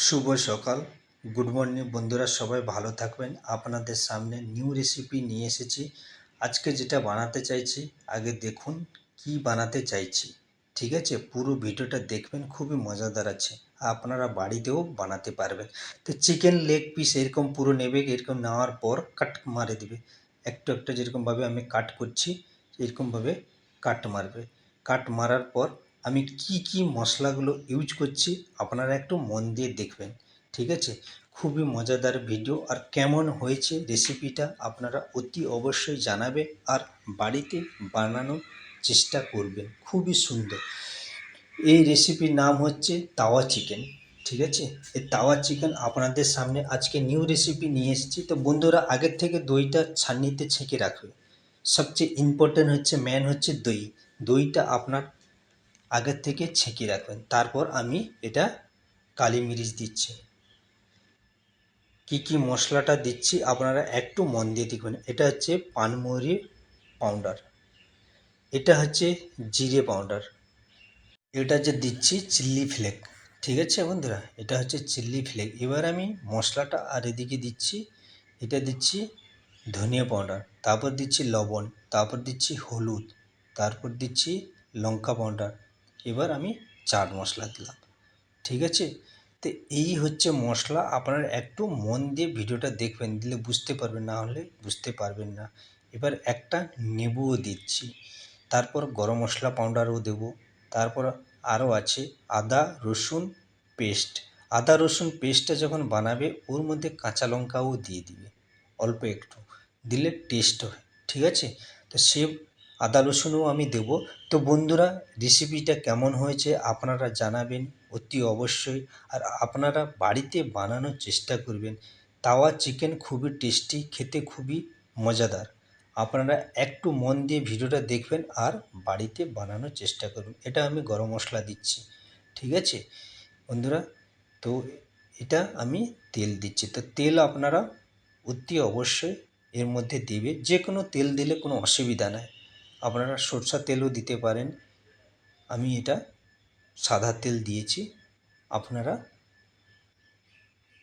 শুভ সকাল, good morning বন্ধুরা, সবাই ভালো থাকবেন। আপনাদের সামনে নিউ রেসিপি নিয়ে এসেছি। আজকে যেটা বানাতে চাইছি, আগে দেখুন কি বানাতে চাইছি। ঠিক আছে, পুরো ভিডিওটা দেখবেন, খুবই মজাদার আছে। আপনারা বাড়িতেও বানাতে পারবেন। তো চিকেন লেগ পিস এরকম পুরো নেবে, এরকম নেওয়ার পর কাট মারে দেবে। একটু একটা যেরকমভাবে আমি কাট করছি, এরকমভাবে কাট মারবে। কাট মারার পর আমি কি কি মশলাগুলো ইউজ করছি আপনারা একটু মন দিয়ে দেখবেন। ঠিক আছে, খুবই মজাদার ভিডিও। আর কেমন হয়েছে রেসিপিটা আপনারা অতি অবশ্যই জানাবে আর বাড়িতে বানানোর চেষ্টা করবেন। খুবই সুন্দর। এই রেসিপির নাম হচ্ছে তাওয়া চিকেন। ঠিক আছে, এই তাওয়া চিকেন আপনাদের সামনে আজকে নিউ রেসিপি নিয়ে এসেছি। তো বন্ধুরা, আগের থেকে দইটা ছাঁকনিতে ছেঁকে রাখবে। সবচেয়ে ইম্পর্টেন্ট হচ্ছে, মেন হচ্ছে দই। দইটা আপনার আগের থেকে ছেঁকে রাখবেন। তারপর আমি এটা কালি মিরিচ দিচ্ছি। কি কি মশলাটা দিচ্ছি আপনারা একটু মন দিয়ে দেখবেন। এটা হচ্ছে পানমৌরি পাউডার, এটা হচ্ছে জিরে পাউডার, এটা যে দিচ্ছি চিল্লি ফ্লেক। ঠিক আছে বন্ধুরা, এটা হচ্ছে চিল্লি ফ্লেক। এবার আমি মশলাটা আর এদিকে দিচ্ছি, এটা দিচ্ছি ধনিয়া পাউডার, তারপর দিচ্ছি লবণ, তারপর দিচ্ছি হলুদ, তারপর দিচ্ছি লঙ্কা পাউডার। এবার আমি চাট মশলা দিলাম। ঠিক আছে, তো এই হচ্ছে মশলা। আপনারা একটু মন দিয়ে ভিডিওটা দেখবেন, দিলে বুঝতে পারবেন, না হলে বুঝতে পারবেন না। এবার একটা নেবুও দিচ্ছি, তারপর গরম মশলা পাউডারও দেবো। তারপর আরও আছে আদা রসুন পেস্ট। আদা রসুন পেস্টটা যখন বানাবে ওর মধ্যে কাঁচা লঙ্কাও দিয়ে দিবে, অল্প একটু দিলে টেস্ট হয়। ঠিক আছে, তো সে আদা রসুনও আমি দেবো। তো বন্ধুরা, রেসিপিটা কেমন হয়েছে আপনারা জানাবেন অতি অবশ্যই। আর আপনারা বাড়িতে বানানোর চেষ্টা করবেন। তাওয়া চিকেন খুবই টেস্টি, খেতে খুবই মজাদার। আপনারা একটু মন দিয়ে ভিডিওটা দেখবেন আর বাড়িতে বানানোর চেষ্টা করুন। এটা আমি গরম মশলা দিচ্ছি। ঠিক আছে বন্ধুরা, তো এটা আমি তেল দিচ্ছি। তো তেল আপনারা অতি অবশ্যই এর মধ্যে দেবে। যে কোনো তেল দিলে কোনো অসুবিধা নাই, আপনারা সরষের তেলও দিতে পারেন। আমি এটা সাদা তেল দিয়েছি, আপনারা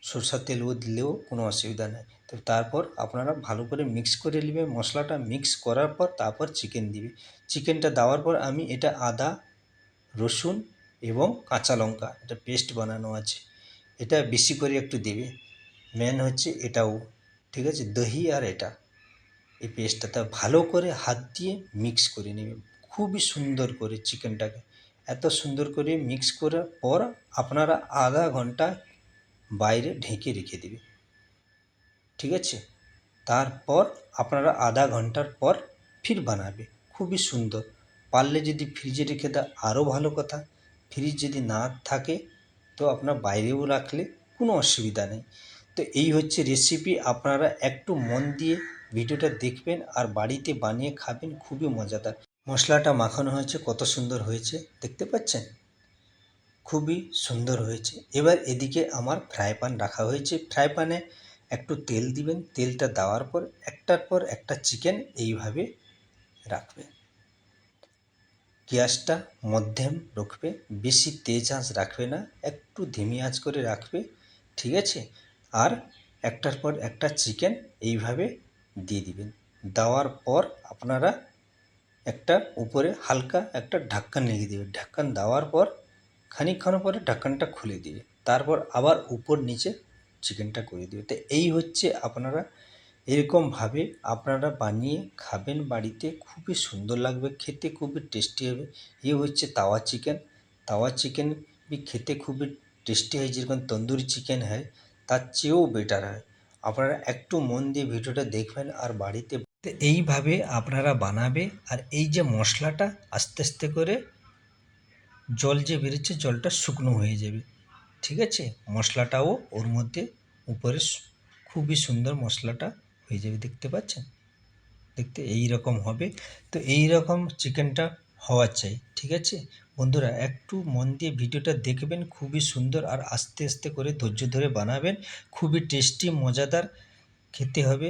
সরষের তেলও দিলেও কোনো অসুবিধা নেই। তো তারপর আপনারা ভালো করে মিক্স করে নেবে। মশলাটা মিক্স করার পর তারপর চিকেন দিবে। চিকেনটা দেওয়ার পর আমি এটা আদা রসুন এবং কাঁচা লঙ্কা, এটা পেস্ট বানানো আছে, এটা বেশি করে একটু দেবে। মেন হচ্ছে এটাও। ঠিক আছে, দহি আর এটা, এই পেস্টটা ভালো করে হাত দিয়ে মিক্স করে নেবে খুবই সুন্দর করে। চিকেনটাকে এত সুন্দর করে মিক্স করার পর আপনারা আধা ঘন্টা বাইরে ঢেকে রেখে দেবে। ঠিক আছে, তারপর আপনারা আধা ঘন্টার পর ফির বানাবে, খুবই সুন্দর। পারলে যদি ফ্রিজে রেখে দেয় আরও ভালো কথা। ফ্রিজ যদি না থাকে তো আপনার বাইরেও রাখলে কোনো অসুবিধা নেই। তো এই হচ্ছে রেসিপি। আপনারা একটু মন দিয়ে ভিডিওটা দেখবেন আর বাড়িতে বানিয়ে খাবেন, খুবই মজাদার। মশলাটা মাখানো হয়েছে, কত সুন্দর হয়েছে দেখতে পাচ্ছেন, খুবই সুন্দর হয়েছে। এবার এদিকে আমার ফ্রাই প্যান রাখা হয়েছে। ফ্রাই প্যানে একটু তেল দিবেন। তেলটা দেওয়ার পর একটার পর একটা চিকেন এইভাবে রাখবে। গ্যাসটা মধ্যম রাখবে, বেশি তেজ আঁচ রাখবে না, একটু ধিমি আঁচ করে রাখবে। ঠিক আছে, আর একটার পর একটা চিকেন এইভাবে দিয়ে দিবেন। দেওয়ার পর আপনারা একটা উপরে হালকা একটা ঢাকন লাগিয়ে দেবে। ঢাকন দেওয়ার পর খানিকক্ষণ পরে ঢাকনটা খুলে দিবে। তারপর আবার উপর নিচে চিকেনটা করে দিবে। তো এই হচ্ছে, আপনারা এরকমভাবে আপনারা বানিয়ে খাবেন বাড়িতে, খুবই সুন্দর লাগবে, খেতে খুবই টেস্টি হবে। এ হচ্ছে তাওয়া চিকেন। তাওয়া চিকেন খেতে খুবই টেস্টি হয়, যেরকম তন্দুরি চিকেন হয় তার চেয়েও বেটার হয়। আপনারা একটু মন দিয়ে ভিডিওটা দেখবেন আর বাড়িতে তো এইভাবে আপনারা বানাবে। আর এই যে মশলাটা আস্তে আস্তে করে জল যে বেরোচ্ছে, জলটা শুকনো হয়ে যাবে। ঠিক আছে, মশলাটাও ওর মধ্যে উপরে খুবই সুন্দর মশলাটা হয়ে যাবে, দেখতে পাচ্ছেন। দেখতে এই রকম হবে। তো এই রকম চিকেনটা হওয়া চাই। ঠিক আছে বন্ধুরা, একটু মন দিয়ে ভিডিওটা দেখবেন, খুবই সুন্দর। আর আস্তে আস্তে করে ধৈর্য ধরে বানাবেন, খুবই টেস্টি মজাদার খেতে হবে।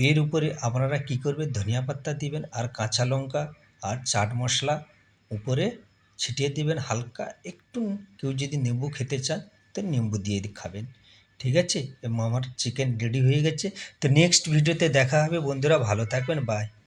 এর উপরে আপনারা কি করবেন, ধনিয়া পাতা দিবেন আর কাঁচা লঙ্কা আর চাট মশলা উপরে ছিটিয়ে দিবেন হালকা একটু। কেউ যদি নেবু খেতে চান তো নিম্বু দিয়ে খাবেন। ঠিক আছে, এবং আমার চিকেন রেডি হয়ে গেছে। তো নেক্সট ভিডিওতে দেখা হবে বন্ধুরা, ভালো থাকবেন, বাই।